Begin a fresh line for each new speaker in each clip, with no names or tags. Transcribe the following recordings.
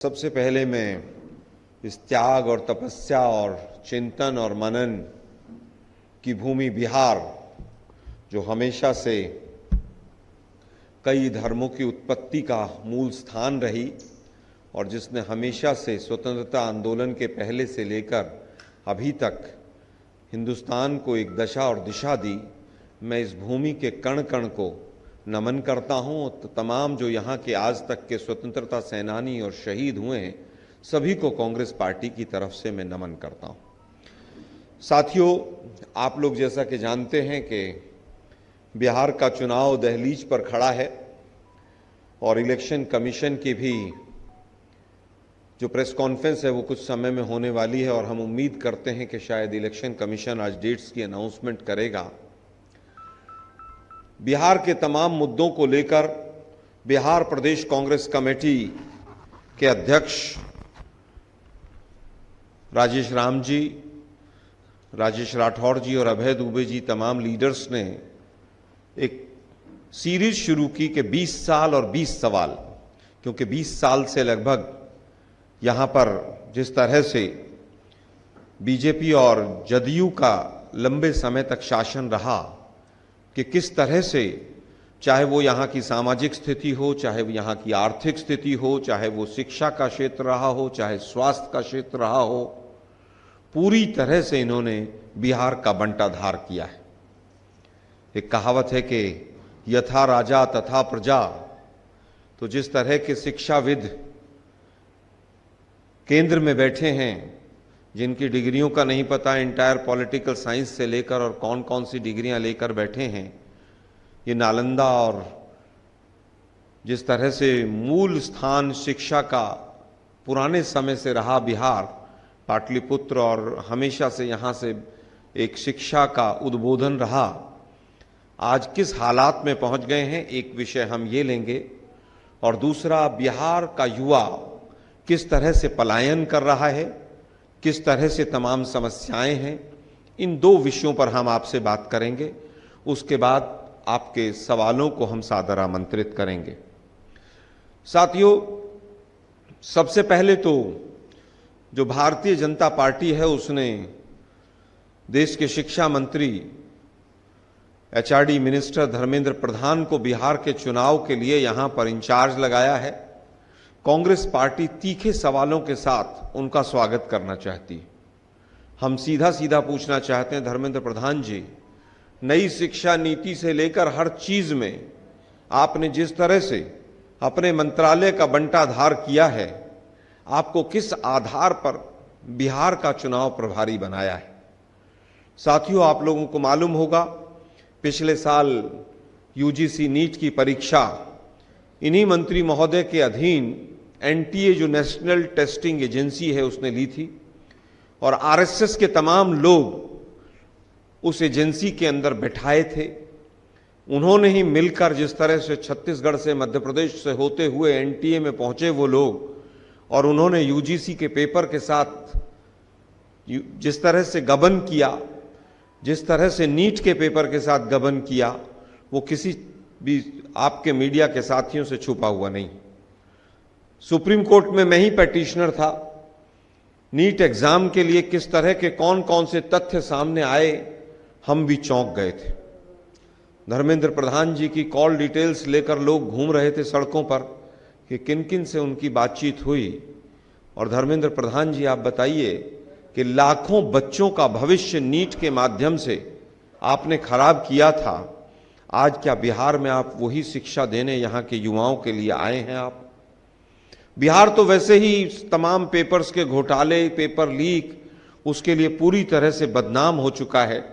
सबसे पहले मैं इस त्याग और तपस्या और चिंतन और मनन की भूमि बिहार, जो हमेशा से कई धर्मों की उत्पत्ति का मूल स्थान रही और जिसने हमेशा से स्वतंत्रता आंदोलन के पहले से लेकर अभी तक हिंदुस्तान को एक दशा और दिशा दी, मैं इस भूमि के कण कण को नमन करता हूं। तो तमाम जो यहाँ के आज तक के स्वतंत्रता सेनानी और शहीद हुए हैं, सभी को कांग्रेस पार्टी की तरफ से मैं नमन करता हूं। साथियों, आप लोग जैसा कि जानते हैं कि बिहार का चुनाव दहलीज पर खड़ा है और इलेक्शन कमीशन की भी जो प्रेस कॉन्फ्रेंस है वो कुछ समय में होने वाली है और हम उम्मीद करते हैं कि शायद इलेक्शन कमीशन आज डेट्स की अनाउंसमेंट करेगा। बिहार के तमाम मुद्दों को लेकर बिहार प्रदेश कांग्रेस कमेटी के अध्यक्ष राजेश राम जी, राजेश राठौड़ जी और अभय दुबे जी, तमाम लीडर्स ने एक सीरीज शुरू की कि 20 साल और 20 सवाल, क्योंकि 20 साल से लगभग यहाँ पर जिस तरह से बीजेपी और जदयू का लंबे समय तक शासन रहा कि किस तरह से, चाहे वो यहाँ की सामाजिक स्थिति हो, चाहे वो यहाँ की आर्थिक स्थिति हो, चाहे वो शिक्षा का क्षेत्र रहा हो, चाहे स्वास्थ्य का क्षेत्र रहा हो, पूरी तरह से इन्होंने बिहार का बंटाधार किया है। एक कहावत है कि यथा राजा तथा प्रजा। तो जिस तरह के शिक्षाविद केंद्र में बैठे हैं, जिनकी डिग्रियों का नहीं पता इंटायर पॉलिटिकल साइंस से लेकर और कौन कौन सी डिग्रियां लेकर बैठे हैं, ये नालंदा और जिस तरह से मूल स्थान शिक्षा का पुराने समय से रहा बिहार, पाटलिपुत्र, और हमेशा से यहाँ से एक शिक्षा का उद्बोधन रहा, आज किस हालात में पहुँच गए हैं, एक विषय हम ये लेंगे। और दूसरा, बिहार का युवा किस तरह से पलायन कर रहा है, किस तरह से तमाम समस्याएं हैं, इन दो विषयों पर हम आपसे बात करेंगे। उसके बाद आपके सवालों को हम सादर आमंत्रित करेंगे। साथियों, सबसे पहले तो जो भारतीय जनता पार्टी है उसने देश के शिक्षा मंत्री एचआरडी मिनिस्टर धर्मेंद्र प्रधान को बिहार के चुनाव के लिए यहाँ पर इंचार्ज लगाया है। कांग्रेस पार्टी तीखे सवालों के साथ उनका स्वागत करना चाहती है। हम सीधा सीधा पूछना चाहते हैं, धर्मेंद्र प्रधान जी, नई शिक्षा नीति से लेकर हर चीज में आपने जिस तरह से अपने मंत्रालय का बंटाधार किया है, आपको किस आधार पर बिहार का चुनाव प्रभारी बनाया है? साथियों, आप लोगों को मालूम होगा, पिछले साल यूजीसी नीट की परीक्षा इन्हीं मंत्री महोदय के अधीन एनटीए, जो नेशनल टेस्टिंग एजेंसी है, उसने ली थी और आरएसएस के तमाम लोग उस एजेंसी के अंदर बैठाए थे। उन्होंने ही मिलकर जिस तरह से छत्तीसगढ़ से, मध्य प्रदेश से होते हुए एनटीए में पहुंचे वो लोग, और उन्होंने यूजीसी के पेपर के साथ जिस तरह से गबन किया, जिस तरह से नीट के पेपर के साथ गबन किया, वो किसी भी आपके मीडिया के साथियों से छुपा हुआ नहीं। सुप्रीम कोर्ट में मैं ही पिटीशनर था। नीट एग्जाम के लिए किस तरह के कौन कौन से तथ्य सामने आए, हम भी चौंक गए थे। धर्मेंद्र प्रधान जी की कॉल डिटेल्स लेकर लोग घूम रहे थे सड़कों पर कि किन किन से उनकी बातचीत हुई। और धर्मेंद्र प्रधान जी, आप बताइए कि लाखों बच्चों का भविष्य नीट के माध्यम से आपने खराब किया था। आज क्या बिहार में आप वही शिक्षा देने यहाँ के युवाओं के लिए आए हैं? आप बिहार तो वैसे ही तमाम पेपर्स के घोटाले, पेपर लीक, उसके लिए पूरी तरह से बदनाम हो चुका है।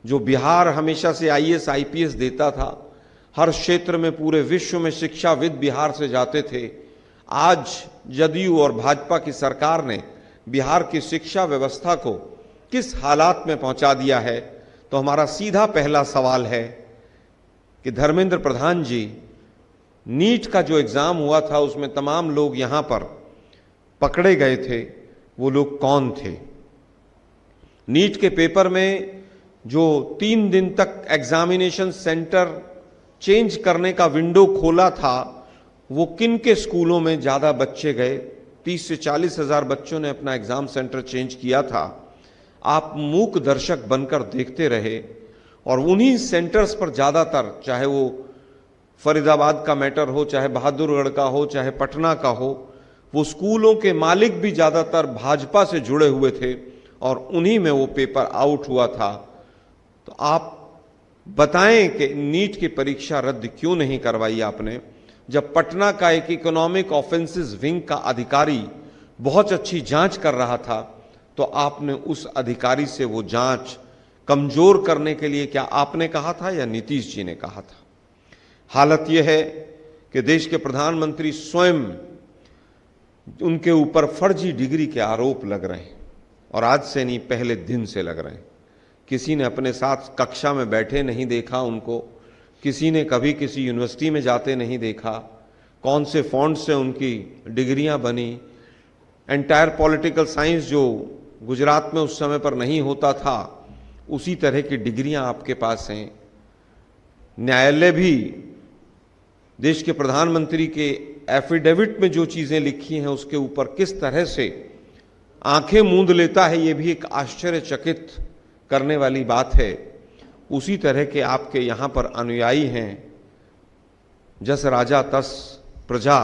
जो बिहार हमेशा से आईएएस आईपीएस देता था, हर क्षेत्र में पूरे विश्व में शिक्षाविद बिहार से जाते थे, आज जदयू और भाजपा की सरकार ने बिहार की शिक्षा व्यवस्था को किस हालात में पहुंचा दिया है। तो हमारा सीधा पहला सवाल है कि धर्मेंद्र प्रधान जी, नीट का जो एग्जाम हुआ था उसमें तमाम लोग यहां पर पकड़े गए थे, वो लोग कौन थे? नीट के पेपर में जो 3 दिन तक एग्जामिनेशन सेंटर चेंज करने का विंडो खोला था, वो किन के स्कूलों में ज़्यादा बच्चे गए, 30 से 40 हजार बच्चों ने अपना एग्जाम सेंटर चेंज किया था, आप मूक दर्शक बनकर देखते रहे और उन्हीं सेंटर्स पर ज़्यादातर, चाहे वो फरीदाबाद का मैटर हो, चाहे बहादुरगढ़ का हो, चाहे पटना का हो, वो स्कूलों के मालिक भी ज़्यादातर भाजपा से जुड़े हुए थे और उन्हीं में वो पेपर आउट हुआ था। तो आप बताएं कि नीट की परीक्षा रद्द क्यों नहीं करवाई आपने, जब पटना का एक इकोनॉमिक ऑफेंसेस विंग का अधिकारी बहुत अच्छी जांच कर रहा था, तो आपने उस अधिकारी से वो जांच कमजोर करने के लिए क्या आपने कहा था या नीतीश जी ने कहा था? हालत यह है कि देश के प्रधानमंत्री स्वयं, उनके ऊपर फर्जी डिग्री के आरोप लग रहे हैं और आज से नहीं, पहले दिन से लग रहे हैं। किसी ने अपने साथ कक्षा में बैठे नहीं देखा उनको, किसी ने कभी किसी यूनिवर्सिटी में जाते नहीं देखा, कौन से फॉन्ट से उनकी डिग्रियां बनी। एंटायर पॉलिटिकल साइंस जो गुजरात में उस समय पर नहीं होता था, उसी तरह की डिग्रियां आपके पास हैं। न्यायालय भी देश के प्रधानमंत्री के एफिडेविट में जो चीजें लिखी हैं उसके ऊपर किस तरह से आंखें मूंद लेता है, ये भी एक आश्चर्यचकित करने वाली बात है। उसी तरह के आपके यहां पर अनुयायी हैं, जस राजा तस प्रजा,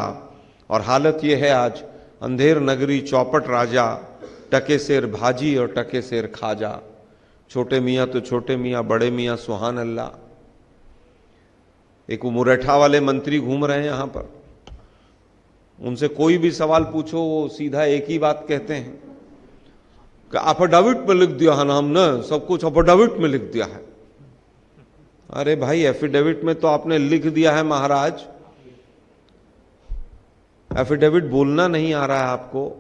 और हालत यह है आज अंधेर नगरी चौपट राजा, टके शेर भाजी और टके शेर खाजा। छोटे मियाँ तो छोटे मियाँ, बड़े मियाँ सुहान अल्लाह। एक मुरैठा वाले मंत्री घूम रहे हैं यहां पर, उनसे कोई भी सवाल पूछो वो सीधा एक ही बात कहते हैं कि एफिडेविट में लिख दिया है ना हमने, सब कुछ एफिडेविट में लिख दिया है। अरे भाई, एफिडेविट में तो आपने लिख दिया है महाराज, एफिडेविट बोलना नहीं आ रहा है आपको।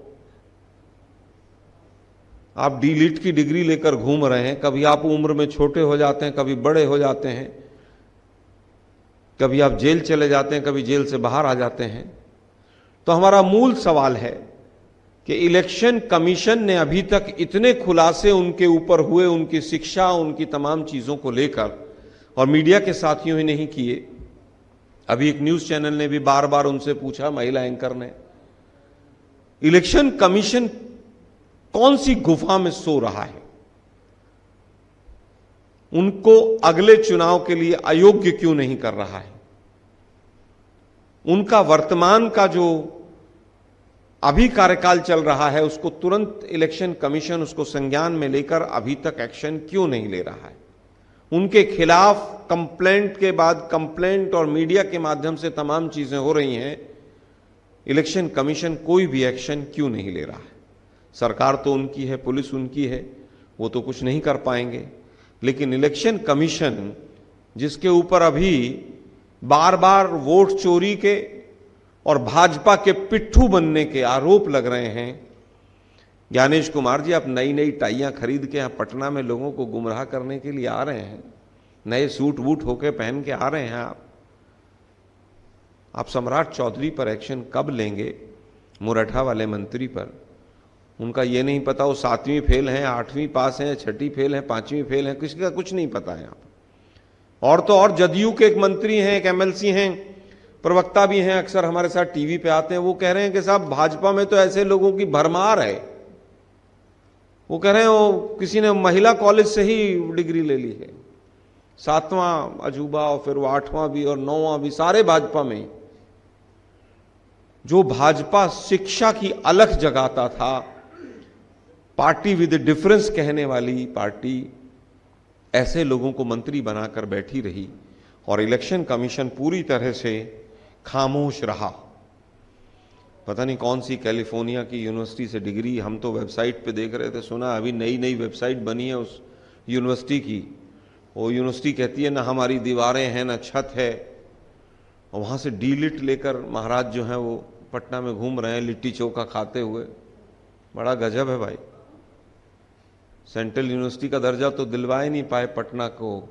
आप डी.लिट की डिग्री लेकर घूम रहे हैं, कभी आप उम्र में छोटे हो जाते हैं, कभी बड़े हो जाते हैं, कभी आप जेल चले जाते हैं, कभी जेल से बाहर आ जाते हैं। तो हमारा मूल सवाल है कि इलेक्शन कमीशन ने अभी तक इतने खुलासे उनके ऊपर हुए, उनकी शिक्षा, उनकी तमाम चीजों को लेकर, और मीडिया के साथियों ही नहीं किए। अभी एक न्यूज चैनल ने भी बार बार उनसे पूछा, महिला एंकर ने, इलेक्शन कमीशन कौन सी गुफा में सो रहा है? उनको अगले चुनाव के लिए अयोग्य क्यों नहीं कर रहा है? उनका वर्तमान का जो अभी कार्यकाल चल रहा है उसको तुरंत इलेक्शन कमीशन उसको संज्ञान में लेकर अभी तक एक्शन क्यों नहीं ले रहा है? उनके खिलाफ कंप्लेंट के बाद कंप्लेंट और मीडिया के माध्यम से तमाम चीजें हो रही हैं, इलेक्शन कमीशन कोई भी एक्शन क्यों नहीं ले रहा है? सरकार तो उनकी है, पुलिस उनकी है, वो तो कुछ नहीं कर पाएंगे, लेकिन इलेक्शन कमीशन जिसके ऊपर अभी बार बार वोट चोरी के और भाजपा के पिट्ठू बनने के आरोप लग रहे हैं। ज्ञानेश कुमार जी, आप नई नई टाइयां खरीद के यहां पटना में लोगों को गुमराह करने के लिए आ रहे हैं, नए सूट वूट होके पहन के आ रहे हैं आप सम्राट चौधरी पर एक्शन कब लेंगे? मुरैठा वाले मंत्री पर उनका ये नहीं पता वो 7वीं फेल हैं, 8वीं पास हैं, 6ठी फेल हैं, 5वीं फेल हैं, किसी का कुछ नहीं पता है यहाँ पर। और तो और जदयू के एक मंत्री हैं, एक एमएलसी हैं, प्रवक्ता भी हैं, अक्सर हमारे साथ टीवी पे आते हैं, वो कह रहे हैं कि साहब भाजपा में तो ऐसे लोगों की भरमार है। वो कह रहे हैं वो किसी ने महिला कॉलेज से ही डिग्री ले ली है, 7वां अजूबा और फिर वो 8वां भी और 9वां भी, सारे भाजपा में ही। जो भाजपा शिक्षा की अलख जगाता था, पार्टी विद डिफरेंस कहने वाली पार्टी, ऐसे लोगों को मंत्री बनाकर बैठी रही और इलेक्शन कमीशन पूरी तरह से खामोश रहा। पता नहीं कौन सी कैलिफोर्निया की यूनिवर्सिटी से डिग्री, हम तो वेबसाइट पे देख रहे थे, सुना अभी नई नई वेबसाइट बनी है उस यूनिवर्सिटी की। वो यूनिवर्सिटी कहती है ना हमारी दीवारें हैं ना छत है, और वहाँ से डी.लिट लेकर महाराज जो हैं वो पटना में घूम रहे हैं लिट्टी चोखा खाते हुए। बड़ा गजब है भाई। सेंट्रल यूनिवर्सिटी का दर्जा तो दिलवा ही नहीं पाए पटना को,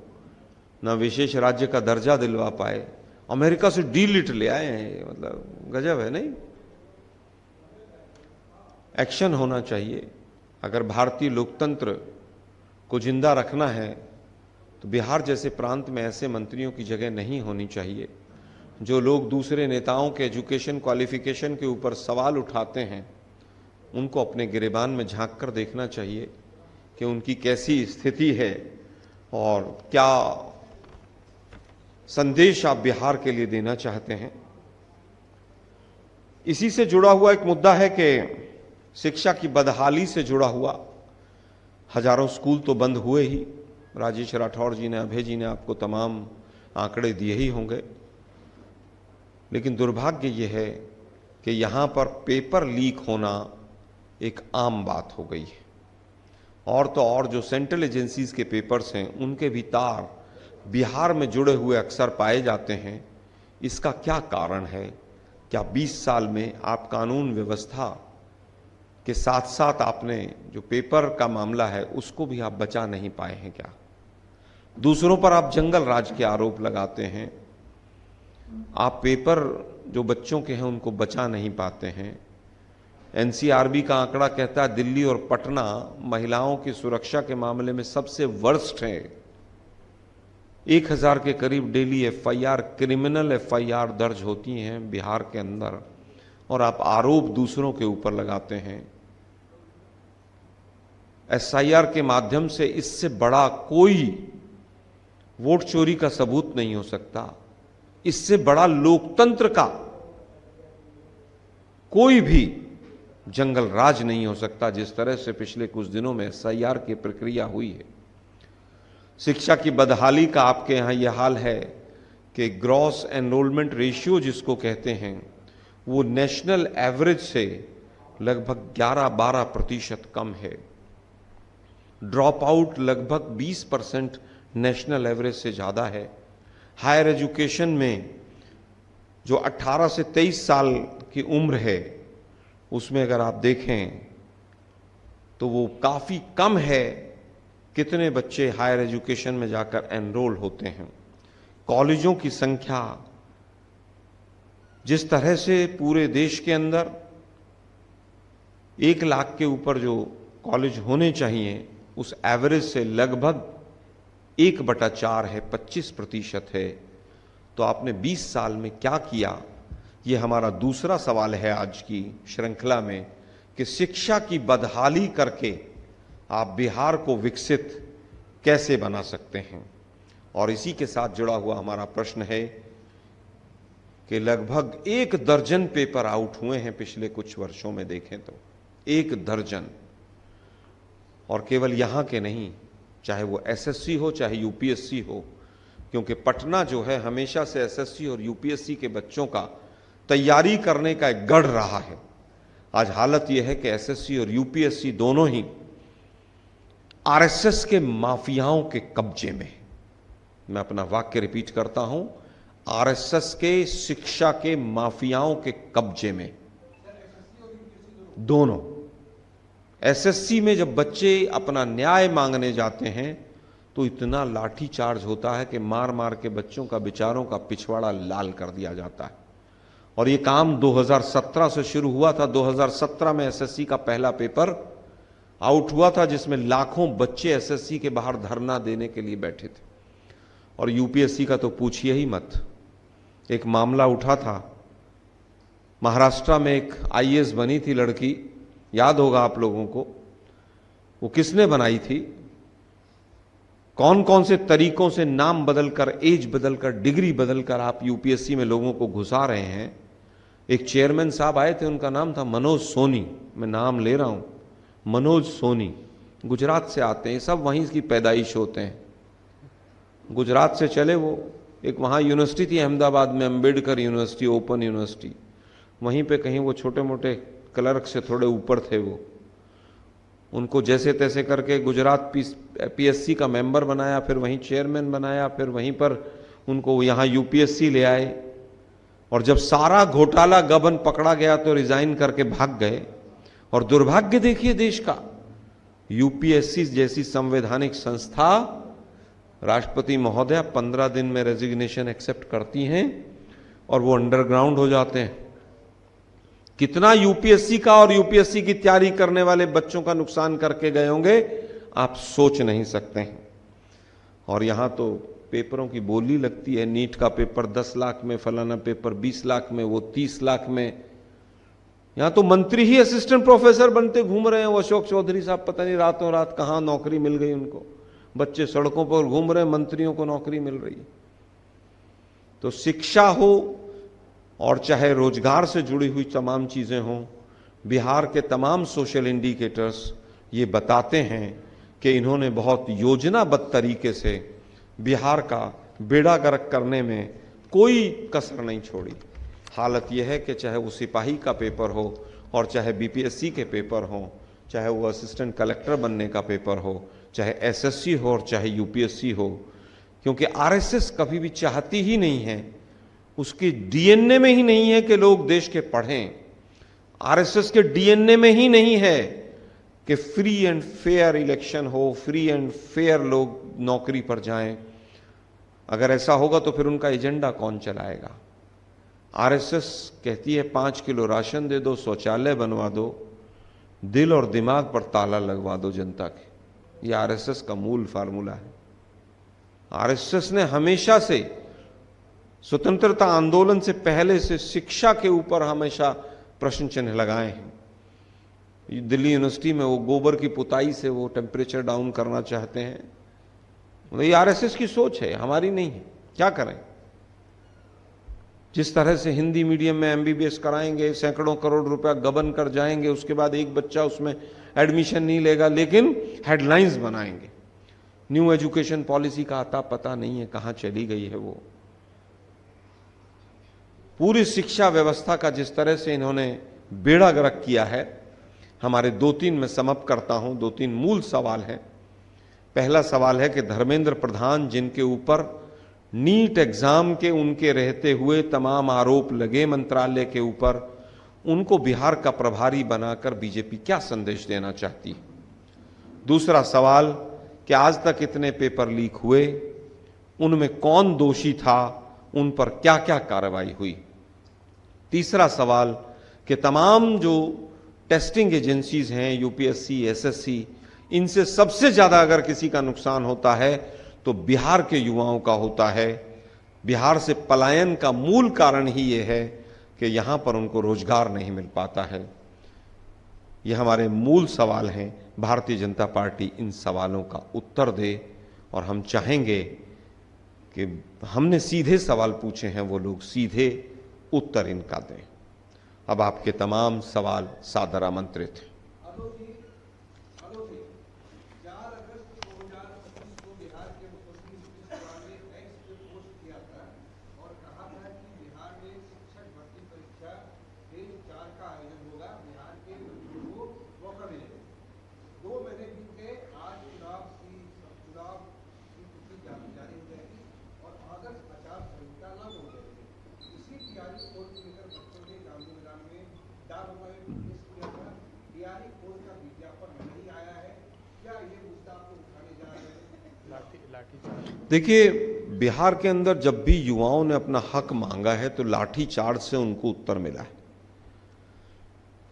ना विशेष राज्य का दर्जा दिलवा पाए, अमेरिका से डी.लिट ले आए हैं। मतलब गजब है नहीं? एक्शन होना चाहिए। अगर भारतीय लोकतंत्र को जिंदा रखना है तो बिहार जैसे प्रांत में ऐसे मंत्रियों की जगह नहीं होनी चाहिए। जो लोग दूसरे नेताओं के एजुकेशन क्वालिफिकेशन के ऊपर सवाल उठाते हैं, उनको अपने गिरेबान में झांक कर देखना चाहिए कि उनकी कैसी स्थिति है और क्या संदेश आप बिहार के लिए देना चाहते हैं। इसी से जुड़ा हुआ एक मुद्दा है कि शिक्षा की बदहाली से जुड़ा हुआ हजारों स्कूल तो बंद हुए ही। राजेश राठौर जी ने, अभय जी ने आपको तमाम आंकड़े दिए ही होंगे, लेकिन दुर्भाग्य ये है कि यहाँ पर पेपर लीक होना एक आम बात हो गई है। और तो और जो सेंट्रल एजेंसीज के पेपर्स हैं उनके भी तार बिहार में जुड़े हुए अक्सर पाए जाते हैं। इसका क्या कारण है? क्या 20 साल में आप कानून व्यवस्था के साथ साथ आपने जो पेपर का मामला है उसको भी आप बचा नहीं पाए हैं क्या? दूसरों पर आप जंगल राज के आरोप लगाते हैं, आप पेपर जो बच्चों के हैं उनको बचा नहीं पाते हैं। एनसीआरबी का आंकड़ा कहता है दिल्ली और पटना महिलाओं की सुरक्षा के मामले में सबसे वर्स्ट है। 1000 के करीब डेली एफआईआर, क्रिमिनल एफआईआर दर्ज होती हैं बिहार के अंदर, और आप आरोप दूसरों के ऊपर लगाते हैं। एसआईआर के माध्यम से इससे बड़ा कोई वोट चोरी का सबूत नहीं हो सकता, इससे बड़ा लोकतंत्र का कोई भी जंगल राज नहीं हो सकता जिस तरह से पिछले कुछ दिनों में एसआईआर की प्रक्रिया हुई है। शिक्षा की बदहाली का आपके यहां यह हाल है कि ग्रॉस एनरोलमेंट रेशियो जिसको कहते हैं वो नेशनल एवरेज से लगभग 11-12% कम है। ड्रॉप आउट लगभग 20% नेशनल एवरेज से ज़्यादा है। हायर एजुकेशन में जो 18 से 23 साल की उम्र है उसमें अगर आप देखें तो वो काफ़ी कम है कितने बच्चे हायर एजुकेशन में जाकर एनरोल होते हैं। कॉलेजों की संख्या जिस तरह से पूरे देश के अंदर 1 लाख के ऊपर जो कॉलेज होने चाहिए उस एवरेज से लगभग 1/4 है, 25% है। तो आपने 20 साल में क्या किया, ये हमारा दूसरा सवाल है आज की श्रृंखला में कि शिक्षा की बदहाली करके आप बिहार को विकसित कैसे बना सकते हैं। और इसी के साथ जुड़ा हुआ हमारा प्रश्न है कि लगभग 1 दर्जन पेपर आउट हुए हैं पिछले कुछ वर्षों में देखें तो 1 दर्जन, और केवल यहाँ के नहीं, चाहे वो एसएससी हो चाहे यूपीएससी हो, क्योंकि पटना जो है हमेशा से एसएससी और यूपीएससी के बच्चों का तैयारी करने का एक गढ़ रहा है। आज हालत यह है कि एसएससी और यूपीएससी दोनों ही आरएसएस के माफियाओं के कब्जे में। मैं अपना वाक्य रिपीट करता हूं, आरएसएस के शिक्षा के माफियाओं के कब्जे में दोनों। एसएससी में जब बच्चे अपना न्याय मांगने जाते हैं तो इतना लाठी चार्ज होता है कि मार मार के बच्चों का, बेचारों का पिछवाड़ा लाल कर दिया जाता है। और ये काम 2017 से शुरू हुआ था। 2017 में एसएससी का पहला पेपर आउट हुआ था जिसमें लाखों बच्चे एसएससी के बाहर धरना देने के लिए बैठे थे। और यूपीएससी का तो पूछिए ही मत। एक मामला उठा था, महाराष्ट्र में एक आईएएस बनी थी लड़की, याद होगा आप लोगों को। वो किसने बनाई थी, कौन कौन से तरीकों से नाम बदलकर, एज बदलकर, डिग्री बदलकर आप यूपीएससी में लोगों को घुसा रहे हैं। एक चेयरमैन साहब आए थे, उनका नाम था मनोज सोनी, मैं नाम ले रहा हूं, मनोज सोनी, गुजरात से आते हैं, सब वहीं की पैदाइश होते हैं, गुजरात से चले वो। एक वहाँ यूनिवर्सिटी थी अहमदाबाद में, अम्बेडकर यूनिवर्सिटी, ओपन यूनिवर्सिटी, वहीं पे कहीं वो छोटे मोटे क्लर्क से थोड़े ऊपर थे वो। उनको जैसे तैसे करके गुजरात पीएससी का मेंबर बनाया, फिर वहीं चेयरमैन बनाया, फिर वहीं पर उनको यहाँ यूपीएससी ले आए। और जब सारा घोटाला गबन पकड़ा गया तो रिजाइन करके भाग गए। और दुर्भाग्य देखिए देश का, यूपीएससी जैसी संवैधानिक संस्था, राष्ट्रपति महोदया 15 दिन में रेजिग्नेशन एक्सेप्ट करती हैं और वो अंडरग्राउंड हो जाते हैं। कितना यूपीएससी का और यूपीएससी की तैयारी करने वाले बच्चों का नुकसान करके गए होंगे आप सोच नहीं सकते हैं। और यहां तो पेपरों की बोली लगती है, नीट का पेपर 10 लाख में, फलाना पेपर 20 लाख में, वो 30 लाख में। यहां तो मंत्री ही असिस्टेंट प्रोफेसर बनते घूम रहे हैं। वो अशोक चौधरी साहब पता नहीं रातों रात कहां नौकरी मिल गई उनको, बच्चे सड़कों पर घूम रहे हैं, मंत्रियों को नौकरी मिल रही है। तो शिक्षा हो और चाहे रोजगार से जुड़ी हुई तमाम चीजें हों, बिहार के तमाम सोशल इंडिकेटर्स ये बताते हैं कि इन्होंने बहुत योजनाबद्ध तरीके से बिहार का बेड़ा गर्क करने में कोई कसर नहीं छोड़ी। हालत यह है कि चाहे वो सिपाही का पेपर हो और चाहे बीपीएससी के पेपर हो, चाहे वो असिस्टेंट कलेक्टर बनने का पेपर हो, चाहे एसएससी हो और चाहे यूपीएससी हो, क्योंकि आरएसएस कभी भी चाहती ही नहीं है, उसकी डीएनए में ही नहीं है कि लोग देश के पढ़ें। आरएसएस के डीएनए में ही नहीं है कि फ्री एंड फेयर इलेक्शन हो, फ्री एंड फेयर लोग नौकरी पर जाएं। अगर ऐसा होगा तो फिर उनका एजेंडा कौन चलाएगा? आरएसएस कहती है 5 किलो राशन दे दो, शौचालय बनवा दो, दिल और दिमाग पर ताला लगवा दो जनता के। ये आरएसएस का मूल फार्मूला है। आरएसएस ने हमेशा से स्वतंत्रता आंदोलन से पहले से शिक्षा के ऊपर हमेशा प्रश्न चिन्ह लगाए हैं। दिल्ली यूनिवर्सिटी में वो गोबर की पुताई से वो टेम्परेचर डाउन करना चाहते हैं। ये आरएसएस की सोच है, हमारी नहीं है। क्या करें? जिस तरह से हिंदी मीडियम में एमबीबीएस कराएंगे, सैकड़ों करोड़ रुपया गबन कर जाएंगे, उसके बाद एक बच्चा उसमें एडमिशन नहीं लेगा, लेकिन हेडलाइंस बनाएंगे। न्यू एजुकेशन पॉलिसी का आता पता नहीं है, कहां चली गई है वो। पूरी शिक्षा व्यवस्था का जिस तरह से इन्होंने बेड़ा गर्क किया है, हमारे 2-3 में समअप करता हूं। 2-3 मूल सवाल हैं। पहला सवाल है कि धर्मेंद्र प्रधान, जिनके ऊपर नीट एग्जाम के उनके रहते हुए तमाम आरोप लगे मंत्रालय के ऊपर, उनको बिहार का प्रभारी बनाकर बीजेपी क्या संदेश देना चाहती है? दूसरा सवाल कि आज तक इतने पेपर लीक हुए, उनमें कौन दोषी था, उन पर क्या क्या कार्रवाई हुई? तीसरा सवाल कि तमाम जो टेस्टिंग एजेंसीज हैं, यूपीएससी, एसएससी, इनसे सबसे ज्यादा अगर किसी का नुकसान होता है तो बिहार के युवाओं का होता है। बिहार से पलायन का मूल कारण ही यह है कि यहां पर उनको रोजगार नहीं मिल पाता है। ये हमारे मूल सवाल हैं। भारतीय जनता पार्टी इन सवालों का उत्तर दे और हम चाहेंगे कि हमने सीधे सवाल पूछे हैं, वो लोग सीधे उत्तर इनका दें। अब आपके तमाम सवाल सादर आमंत्रित हैं। देखिए, बिहार के अंदर जब भी युवाओं ने अपना हक मांगा है तो लाठी चार्ज से उनको उत्तर मिला है।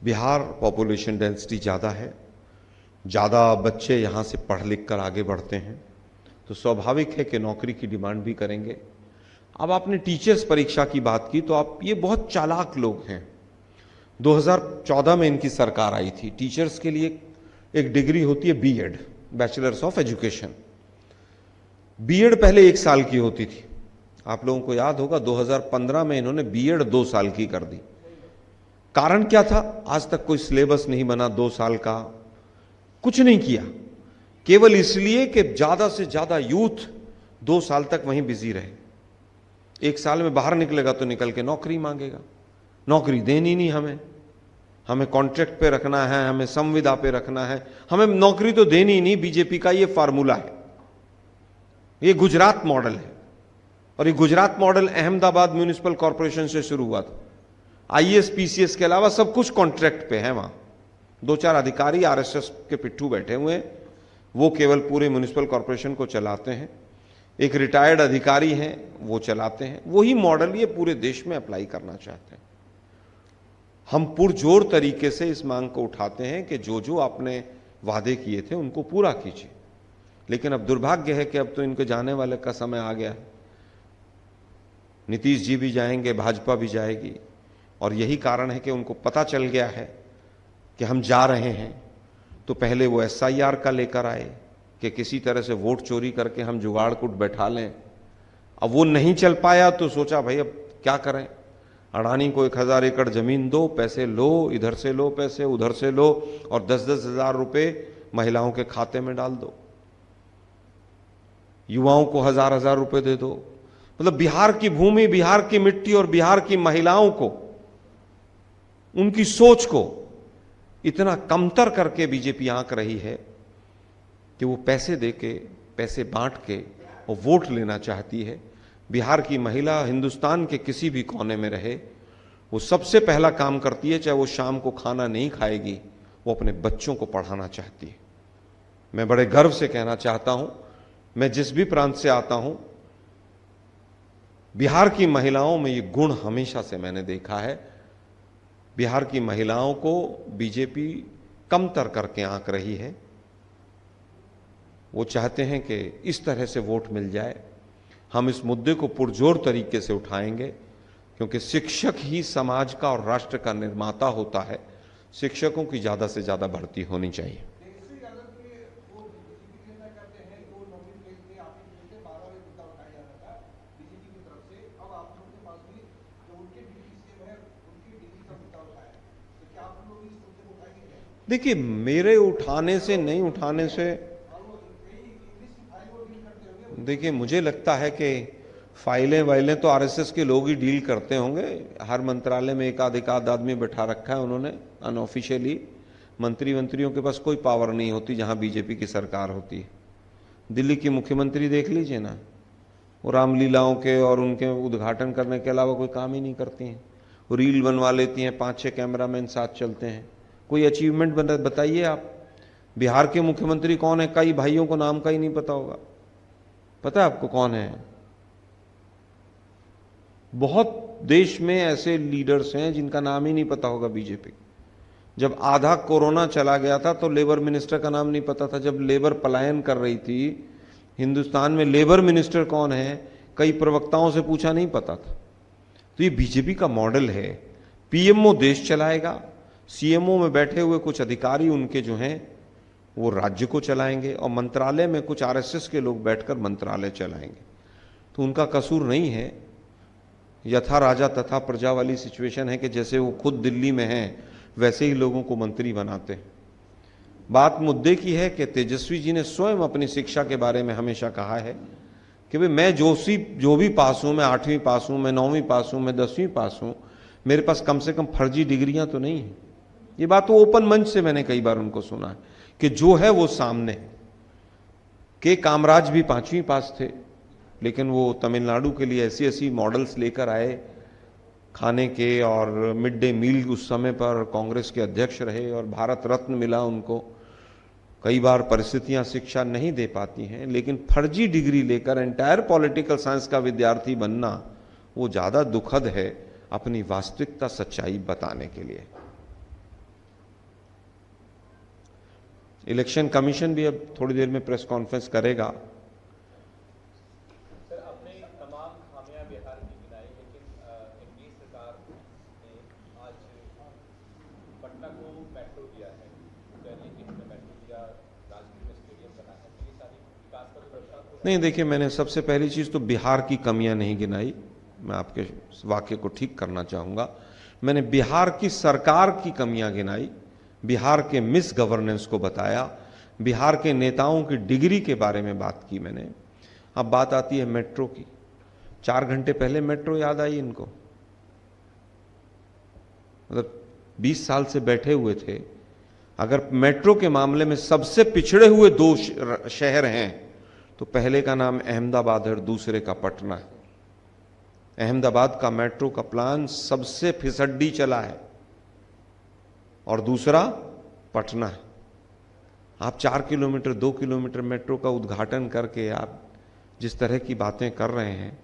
बिहार पॉपुलेशन डेंसिटी ज़्यादा है, ज़्यादा बच्चे यहाँ से पढ़ लिख कर आगे बढ़ते हैं, तो स्वाभाविक है कि नौकरी की डिमांड भी करेंगे। अब आपने टीचर्स परीक्षा की बात की, तो आप ये बहुत चालाक लोग हैं। 2014 में इनकी सरकार आई थी। टीचर्स के लिए एक डिग्री होती है BEd, bachelors of education. BEd पहले 1 साल की होती थी। आप लोगों को याद होगा 2015 में इन्होंने बीएड 2 साल की कर दी। कारण क्या था? आज तक कोई सिलेबस नहीं बना 2 साल का, कुछ नहीं किया, केवल इसलिए कि ज्यादा से ज्यादा यूथ 2 साल तक वहीं बिजी रहे। 1 साल में बाहर निकलेगा तो निकल के नौकरी मांगेगा। नौकरी देनी नहीं हमें कॉन्ट्रैक्ट पे रखना है, हमें संविदा पे रखना है, हमें नौकरी तो देनी ही नहीं। बीजेपी का ये फार्मूला है। ये गुजरात मॉडल है, और ये Gujarat model Ahmedabad municipal corporation से शुरू हुआ था। आईएएस पीसीएस के अलावा सब कुछ कॉन्ट्रैक्ट पे है। वहां 2-4 अधिकारी आरएसएस के पिट्ठू बैठे हुए हैं, वो केवल पूरे म्यूनिसिपल कॉर्पोरेशन को चलाते हैं। एक रिटायर्ड अधिकारी हैं, वो चलाते हैं। वही मॉडल ये पूरे देश में अप्लाई करना चाहते हैं। हम पुरजोर तरीके से इस मांग को उठाते हैं कि जो जो आपने वादे किए थे उनको पूरा कीजिए। लेकिन अब दुर्भाग्य है कि अब तो इनके जाने वाले का समय आ गया है। नीतीश जी भी जाएंगे, भाजपा भी जाएगी, और यही कारण है कि उनको पता चल गया है कि हम जा रहे हैं, तो पहले वो SIR का लेकर आए कि किसी तरह से वोट चोरी करके हम जुगाड़ कुट बैठा लें। अब वो नहीं चल पाया तो सोचा भाई अब क्या करें, अडानी को 1000 एकड़ जमीन दो, पैसे लो, इधर से लो पैसे, उधर से लो, और 10-10 हजार रुपये महिलाओं के खाते में डाल दो, युवाओं को 1000-1000 रुपये दे दो। मतलब बिहार की भूमि, बिहार की मिट्टी और बिहार की महिलाओं को, उनकी सोच को इतना कमतर करके बीजेपी आंक रही है कि वो पैसे देके, पैसे बांट के वो वोट लेना चाहती है। बिहार की महिला हिंदुस्तान के किसी भी कोने में रहे, वो सबसे पहला काम करती है, चाहे वो शाम को खाना नहीं खाएगी, वो अपने बच्चों को पढ़ाना चाहती है। मैं बड़े गर्व से कहना चाहता हूं, मैं जिस भी प्रांत से आता हूं, बिहार की महिलाओं में ये गुण हमेशा से मैंने देखा है। बिहार की महिलाओं को बीजेपी कमतर करके आंक रही है। वो चाहते हैं कि इस तरह से वोट मिल जाए। हम इस मुद्दे को पुरजोर तरीके से उठाएंगे, क्योंकि शिक्षक ही समाज का और राष्ट्र का निर्माता होता है। शिक्षकों की ज्यादा से ज्यादा भर्ती होनी चाहिए। देखिए, मेरे उठाने से नहीं उठाने से, देखिए मुझे लगता है कि फाइलें वाइलें तो RSS के लोग ही डील करते होंगे। हर मंत्रालय में एक आध आदमी बैठा रखा है उन्होंने अनऑफिशियली। मंत्रियों के पास कोई पावर नहीं होती जहां बीजेपी की सरकार होती है। दिल्ली की मुख्यमंत्री देख लीजिए ना, वो रामलीलाओं के और उनके उद्घाटन करने के अलावा कोई काम ही नहीं करती हैं। वो रील बनवा लेती हैं, 5-6 कैमरामैन साथ चलते हैं। कोई अचीवमेंट बताइए आप। बिहार के मुख्यमंत्री कौन है? कई भाइयों को नाम का ही नहीं पता होगा। पता है आपको कौन है? बहुत देश में ऐसे लीडर्स हैं जिनका नाम ही नहीं पता होगा बीजेपी। जब आधा कोरोना चला गया था तो लेबर मिनिस्टर का नाम नहीं पता था। जब लेबर पलायन कर रही थी हिंदुस्तान में, लेबर मिनिस्टर कौन है कई प्रवक्ताओं से पूछा, नहीं पता था। तो ये बीजेपी का मॉडल है। PMO देश चलाएगा, CMO में बैठे हुए कुछ अधिकारी उनके जो हैं वो राज्य को चलाएंगे, और मंत्रालय में कुछ RSS के लोग बैठकर मंत्रालय चलाएंगे। तो उनका कसूर नहीं है। यथा राजा तथा प्रजा वाली सिचुएशन है कि जैसे वो खुद दिल्ली में हैं वैसे ही लोगों को मंत्री बनाते हैं। बात मुद्दे की है कि तेजस्वी जी ने स्वयं अपनी शिक्षा के बारे में हमेशा कहा है कि भाई मैं जो भी पास हूं, मैं 8वीं पास हूं, मैं 9वीं पास हूं, मैं 10वीं पास हूं, मेरे पास कम से कम फर्जी डिग्रियां तो नहीं है। ये बात तो ओपन मंच से मैंने कई बार उनको सुना है कि जो है वो सामने। के कामराज भी 5वीं पास थे, लेकिन वो तमिलनाडु के लिए ऐसी मॉडल्स लेकर आए खाने के, और मिड डे मील उस समय पर कांग्रेस के अध्यक्ष रहे और भारत रत्न मिला उनको। कई बार परिस्थितियां शिक्षा नहीं दे पाती हैं, लेकिन फर्जी डिग्री लेकर एंटायर पॉलिटिकल साइंस का विद्यार्थी बनना वो ज्यादा दुखद है अपनी वास्तविकता सच्चाई बताने के लिए। इलेक्शन कमीशन भी अब थोड़ी देर में प्रेस कॉन्फ्रेंस करेगा।
सर, आपने तमाम खामियां बिहार की गिनाई, लेकिन एनडीए सरकार ने आज पटना को मेट्रो दिया है, कि हमने मेट्रो दिया, राजगीर में स्टेडियम बना है, तो ये सारी विकास पर प्रश्न
नहीं। देखिए, मैंने सबसे पहली चीज तो बिहार की कमियां नहीं गिनाई। मैं आपके वाक्य को ठीक करना चाहूंगा। मैंने बिहार की सरकार की कमियां गिनाई, बिहार के मिस गवर्नेंस को बताया, बिहार के नेताओं की डिग्री के बारे में बात की मैंने। अब बात आती है मेट्रो की। 4 घंटे पहले मेट्रो याद आई इनको। मतलब 20 साल से बैठे हुए थे। अगर मेट्रो के मामले में सबसे पिछड़े हुए 2 शहर हैं तो पहले का नाम अहमदाबाद है और दूसरे का पटना है। अहमदाबाद का मेट्रो का प्लान सबसे फिसड्डी चला है और दूसरा पटना है। आप 4 किलोमीटर 2 किलोमीटर मेट्रो का उद्घाटन करके आप जिस तरह की बातें कर रहे हैं,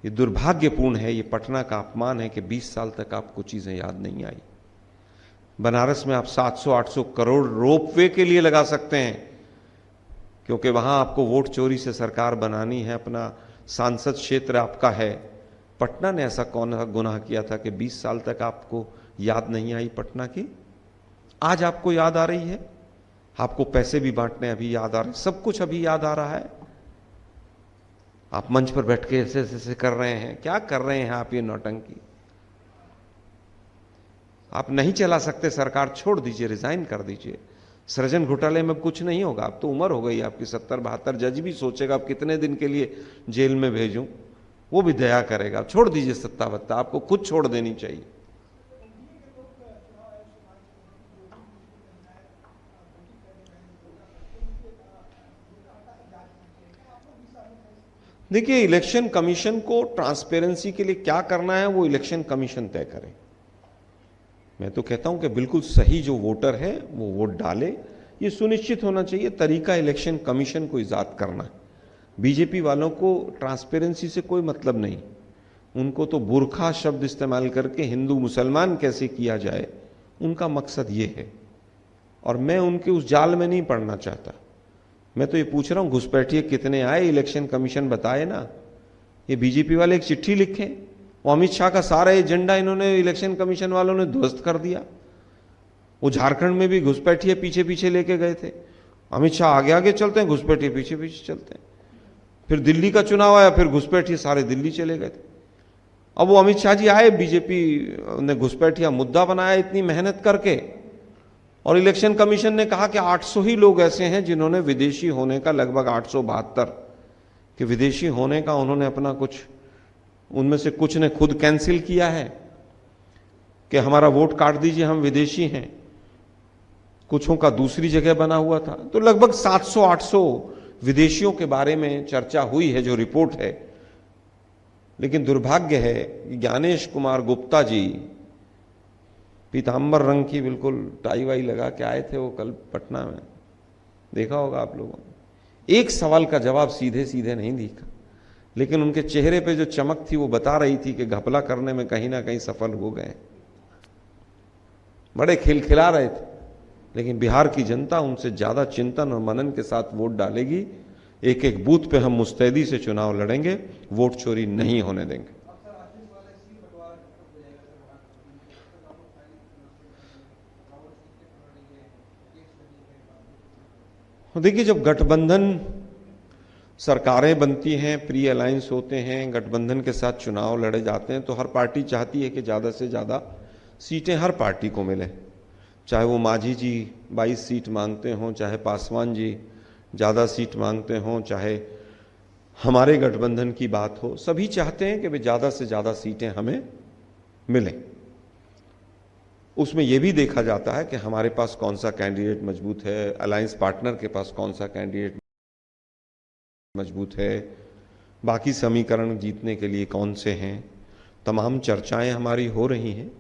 ये दुर्भाग्यपूर्ण है। ये पटना का अपमान है कि 20 साल तक आपको चीजें याद नहीं आई। बनारस में आप 700-800 करोड़ रोपवे के लिए लगा सकते हैं, क्योंकि वहां आपको वोट चोरी से सरकार बनानी है, अपना सांसद क्षेत्र आपका है। पटना ने ऐसा कौन सा गुनाह किया था कि 20 साल तक आपको याद नहीं आई पटना की? आज आपको याद आ रही है? आपको पैसे भी बांटने अभी याद आ रहे, सब कुछ अभी याद आ रहा है? आप मंच पर बैठ के ऐसे ऐसे कर रहे हैं, क्या कर रहे हैं आप? ये नौटंकी आप नहीं चला सकते, सरकार छोड़ दीजिए, रिजाइन कर दीजिए। सृजन घोटाले में कुछ नहीं होगा, अब तो उम्र हो गई आपकी 70-72, जज भी सोचेगा आप कितने दिन के लिए जेल में भेजूं, वो भी दया करेगा। छोड़ दीजिए सत्ता वत्ता, आपको खुद छोड़ देनी चाहिए। देखिए, इलेक्शन कमीशन को ट्रांसपेरेंसी के लिए क्या करना है वो इलेक्शन कमीशन तय करे। मैं तो कहता हूं कि बिल्कुल सही जो वोटर है वो वोट डाले, ये सुनिश्चित होना चाहिए। तरीका इलेक्शन कमीशन को इजाद करना है। बीजेपी वालों को ट्रांसपेरेंसी से कोई मतलब नहीं, उनको तो बुरखा शब्द इस्तेमाल करके हिंदू मुसलमान कैसे किया जाए, उनका मकसद ये है। और मैं उनके उस जाल में नहीं पड़ना चाहता। मैं तो ये पूछ रहा हूं, घुसपैठिए कितने आए, इलेक्शन कमीशन बताए ना। ये बीजेपी वाले एक चिट्ठी लिखें, वो अमित शाह का सारा एजेंडा इन्होंने इलेक्शन कमीशन वालों ने ध्वस्त कर दिया। वो झारखंड में भी घुसपैठिए पीछे पीछे लेके गए थे। अमित शाह आगे आगे चलते हैं, घुसपैठिए पीछे पीछे चलते हैं। फिर दिल्ली का चुनाव आया, फिर घुसपैठिए सारे दिल्ली चले गए थे। अब वो अमित शाह जी आए, बीजेपी ने घुसपैठिया मुद्दा बनाया इतनी मेहनत करके, और इलेक्शन कमीशन ने कहा कि 800 ही लोग ऐसे हैं जिन्होंने विदेशी होने का, लगभग 872 कि विदेशी होने का उन्होंने अपना कुछ, उनमें से कुछ ने खुद कैंसिल किया है कि हमारा वोट काट दीजिए, हम विदेशी हैं। कुछों का दूसरी जगह बना हुआ था। तो लगभग 700-800 विदेशियों के बारे में चर्चा हुई है, जो रिपोर्ट है। लेकिन दुर्भाग्य है कि ज्ञानेश कुमार गुप्ता जी, पीतांबर रंग की बिल्कुल टाई वाई लगा के आए थे वो कल पटना में, देखा होगा आप लोगों ने। एक सवाल का जवाब सीधे सीधे नहीं दिखा, लेकिन उनके चेहरे पे जो चमक थी वो बता रही थी कि घपला करने में कहीं ना कहीं सफल हो गए। बड़े खिलखिला रहे थे। लेकिन बिहार की जनता उनसे ज्यादा चिंतन और मनन के साथ वोट डालेगी। एक एक बूथ पे हम मुस्तैदी से चुनाव लड़ेंगे, वोट चोरी नहीं होने देंगे। देखिए, जब गठबंधन सरकारें बनती हैं, प्री अलायंस होते हैं, गठबंधन के साथ चुनाव लड़े जाते हैं, तो हर पार्टी चाहती है कि ज़्यादा से ज़्यादा सीटें हर पार्टी को मिले। चाहे वो मांझी जी 22 सीट मांगते हों, चाहे पासवान जी ज़्यादा सीट मांगते हों, चाहे हमारे गठबंधन की बात हो, सभी चाहते हैं कि वे ज़्यादा से ज़्यादा सीटें हमें मिलें। उसमें यह भी देखा जाता है कि हमारे पास कौन सा कैंडिडेट मजबूत है, अलायंस पार्टनर के पास कौन सा कैंडिडेट मजबूत है, बाकी समीकरण जीतने के लिए कौन से हैं। तमाम चर्चाएं हमारी हो रही हैं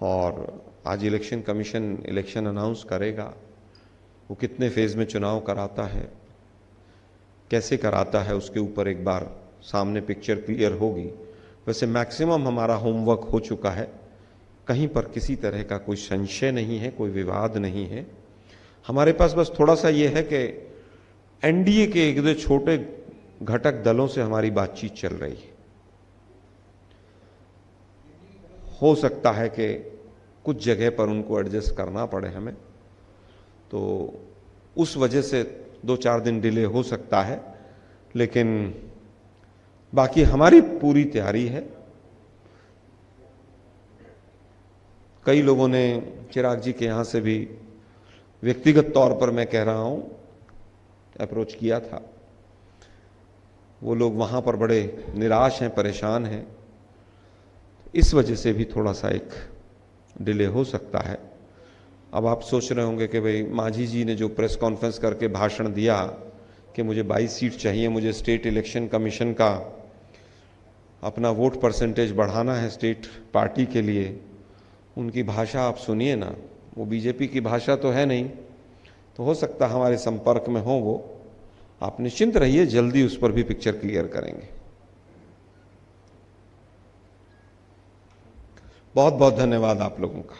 और आज इलेक्शन कमीशन इलेक्शन अनाउंस करेगा। वो कितने फेज़ में चुनाव कराता है, कैसे कराता है, उसके ऊपर एक बार सामने पिक्चर क्लियर होगी। वैसे मैक्सिमम हमारा होमवर्क हो चुका है, कहीं पर किसी तरह का कोई संशय नहीं है, कोई विवाद नहीं है। हमारे पास बस थोड़ा सा ये है कि एनडीए के एक दो छोटे घटक दलों से हमारी बातचीत चल रही है। हो सकता है कि कुछ जगह पर उनको एडजस्ट करना पड़े हमें, तो उस वजह से 2-4 दिन डिले हो सकता है। लेकिन बाकी हमारी पूरी तैयारी है। कई लोगों ने चिराग जी के यहाँ से भी व्यक्तिगत तौर पर, मैं कह रहा हूँ, अप्रोच किया था। वो लोग वहाँ पर बड़े निराश हैं, परेशान हैं। इस वजह से भी थोड़ा सा एक डिले हो सकता है। अब आप सोच रहे होंगे कि भाई मांझी जी ने जो प्रेस कॉन्फ्रेंस करके भाषण दिया कि मुझे 22 सीट चाहिए, मुझे स्टेट इलेक्शन कमीशन का अपना वोट परसेंटेज बढ़ाना है स्टेट पार्टी के लिए, उनकी भाषा आप सुनिए ना, वो बीजेपी की भाषा तो है नहीं। तो हो सकता है हमारे संपर्क में हो वो। आप निश्चिंत रहिए, जल्दी उस पर भी पिक्चर क्लियर करेंगे। बहुत बहुत धन्यवाद आप लोगों का।